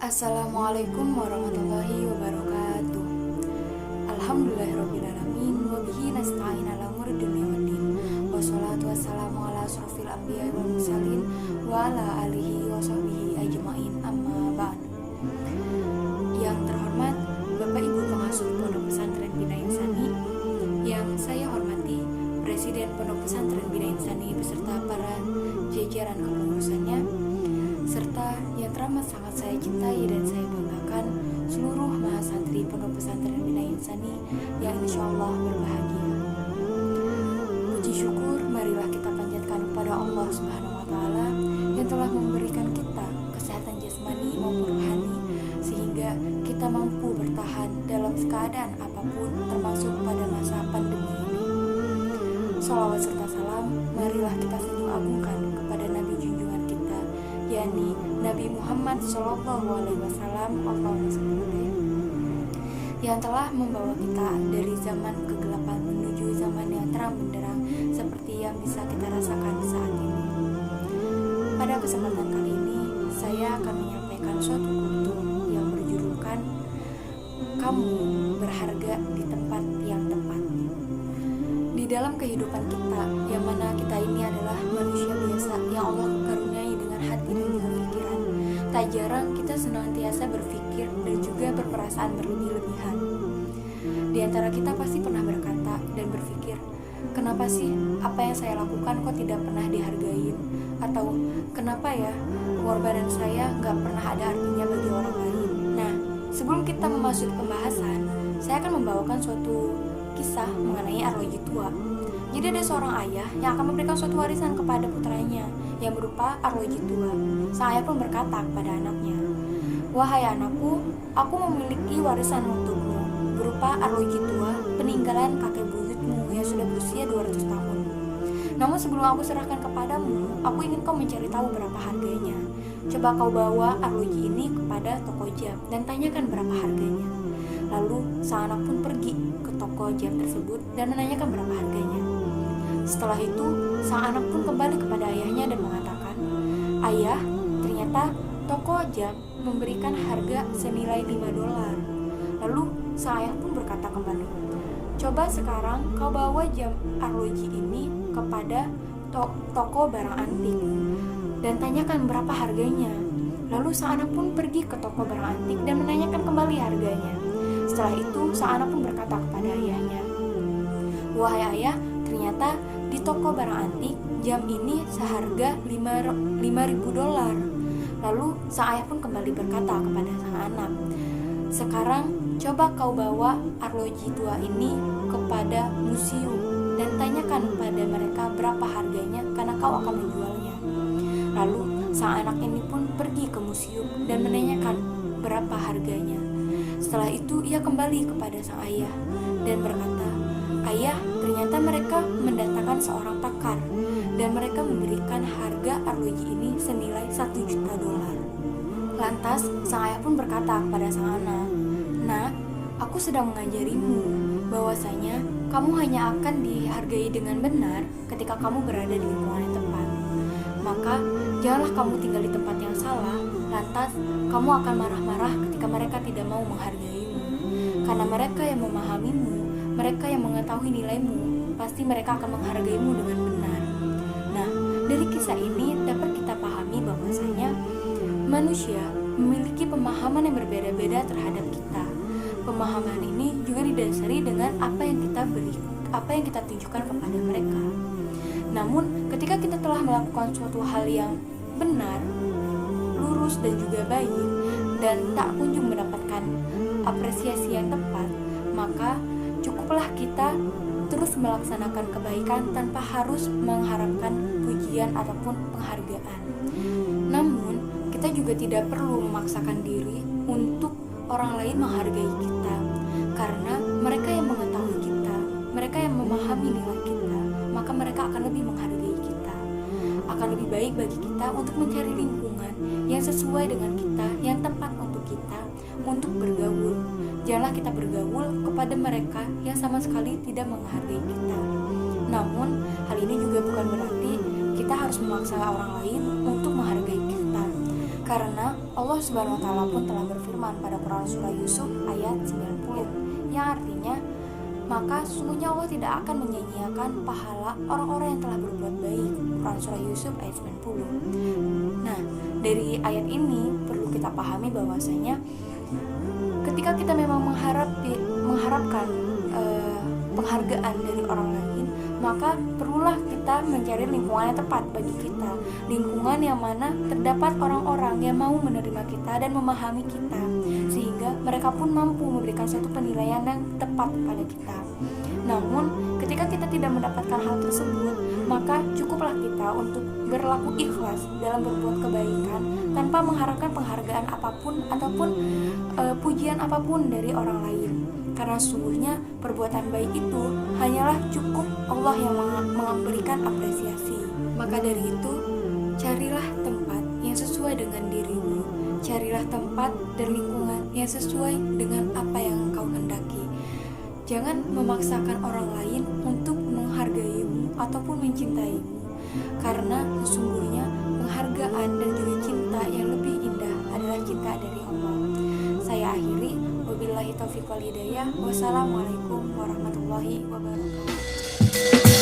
Assalamualaikum warahmatullahi wabarakatuh. Alhamdulillahirrabbilalamin. Wabihi nasta'in ala umuri dunya waddin. Wassalatu wassalamu ala asrofil anbiya'i wal mursalin wa ala alihi wa sahbihi ajma'in, amma ba'du. Yang terhormat Bapak Ibu Pengasuh Pondok Pesantren Bina Insani, yang saya hormati Presiden Pondok Pesantren Bina Insani beserta para jajaran kepengurusannya, serta yang teramat sangat saya cintai dan saya banggakan seluruh mahasantri Pondok Pesantren Bina Insani yang insya Allah berbahagia. Puji syukur marilah kita panjatkan kepada Allah Subhanahu wa Ta'ala yang telah memberikan kita kesehatan jasmani maupun rohani, sehingga kita mampu bertahan dalam keadaan apapun, termasuk pada masa pandemi ini. Shalawat serta salam marilah kita sanjung agungkan kepada Nabi junjungan kita, yakni Nabi Muhammad SAW, Allahumma shalli alaihi, yang telah membawa kita dari zaman kegelapan menuju zaman yang terang benderang seperti yang bisa kita rasakan saat ini. Pada kesempatan kali ini, saya akan menyampaikan suatu kultum yang berjudulkan "Kamu berharga di tempat yang tepat". Di dalam kehidupan kita, yang mana kita ini adalah manusia biasa yang Allah karuniai dengan hati dan juga pikiran, tak jarang kita senantiasa berpikir dan juga berperasaan berlebih-lebihan. Di antara kita pasti pernah berkata dan berpikir, kenapa sih apa yang saya lakukan kok tidak pernah dihargain? Atau kenapa ya pengorbanan saya gak pernah ada artinya bagi orang lain? Nah, sebelum kita memasuki pembahasan, saya akan membawakan suatu kisah mengenai arloji tua. Jadi ada seorang ayah yang akan memberikan suatu warisan kepada putranya yang berupa arloji tua. Sang ayah pun berkata kepada anaknya, "Wahai anakku, aku memiliki warisan untukmu berupa arloji tua peninggalan kakek buyutmu yang sudah berusia 200 tahun. Namun sebelum aku serahkan kepadamu, aku ingin kau mencari tahu berapa harganya. Coba kau bawa arloji ini kepada toko jam dan tanyakan berapa harganya." Lalu sang anak pun pergi ke toko jam tersebut dan menanyakan berapa harganya. Setelah itu, sang anak pun kembali kepada ayahnya dan mengatakan, "Ayah, ternyata toko jam memberikan harga senilai $5. Lalu sang ayah pun berkata kembali, "Coba sekarang kau bawa jam arloji ini kepada toko barang antik dan tanyakan berapa harganya." Lalu sang anak pun pergi ke toko barang antik dan menanyakan kembali harganya. Setelah itu, sang anak pun berkata kepada ayahnya, "Wahai ayah, ternyata di toko barang antik jam ini seharga $5.000. Lalu sang ayah pun kembali berkata kepada sang anak, "Sekarang coba kau bawa arloji tua ini kepada museum dan tanyakan pada mereka berapa harganya karena kau akan menjualnya." Lalu sang anak ini pun pergi ke museum dan menanyakan berapa harganya. Setelah itu ia kembali kepada sang ayah dan berkata, "Ayah, ternyata mereka mendatangkan seorang pakar dan mereka memberikan harga arloji ini senilai $1 juta." Lantas sang ayah pun berkata kepada sang anak, "Nak, aku sedang mengajarimu bahwasanya kamu hanya akan dihargai dengan benar ketika kamu berada di lingkungan yang tepat. Maka janganlah kamu tinggal di tempat yang salah, lantas kamu akan marah-marah ketika mereka tidak mau menghargaimu. Karena mereka yang memahamimu, mereka yang mengetahui nilaimu, pasti mereka akan menghargaimu dengan benar." Nah, dari kisah ini dapat kita pahami bahwasanya manusia memiliki pemahaman yang berbeda-beda terhadap kita. Pemahaman ini juga didasari dengan apa yang kita beri, apa yang kita tunjukkan kepada mereka. Namun, ketika kita telah melakukan suatu hal yang benar, lurus dan juga baik, dan tak kunjung mendapatkan apresiasi yang tepat, maka cukuplah kita terus melaksanakan kebaikan tanpa harus mengharapkan pujian ataupun penghargaan. Namun, kita juga tidak perlu memaksakan diri untuk orang lain menghargai kita, karena mereka yang mengetahui kita, mereka yang memahami nilai kita, maka mereka akan lebih menghargai kita. Akan lebih baik bagi kita untuk mencari lingkungan yang sesuai dengan kita, yang tepat untuk kita, untuk bergaul. Janganlah kita bergaul kepada mereka yang sama sekali tidak menghargai kita. Namun, hal ini juga bukan berarti kita harus memaksa orang lain untuk menghargai kita. Karena Allah Subhanahu wa taala pun telah berfirman pada Quran surah Yusuf ayat 90 yang artinya, maka sesungguhnya Allah tidak akan menyia-nyiakan pahala orang-orang yang telah berbuat baik. Quran surah Yusuf ayat 90. Nah, dari ayat ini perlu kita pahami bahwasanya ketika kita memang mengharapkan penghargaan dari orang lain, maka perlulah kita mencari lingkungan yang tepat bagi kita, lingkungan yang mana terdapat orang-orang yang mau menerima kita dan memahami kita, sehingga mereka pun mampu memberikan suatu penilaian yang tepat kepada kita. Namun ketika kita tidak mendapatkan hal tersebut, maka cukuplah kita untuk berlaku ikhlas dalam berbuat kebaikan tanpa mengharapkan penghargaan apapun ataupun pujian apapun dari orang lain. Karena sesungguhnya perbuatan baik itu hanyalah cukup Allah yang memberikan apresiasi. Maka dari itu, carilah tempat yang sesuai dengan dirimu. Carilah tempat dan lingkungan yang sesuai dengan apa yang engkau hendaki. Jangan memaksakan orang lain untuk menghargaimu ataupun mencintaimu. Karena sesungguhnya penghargaan dan juga cinta yang lebih indah adalah cinta dari Allah. Saya akhiri, wabillahi taufiq wal hidayah. Wassalamualaikum warahmatullahi wabarakatuh.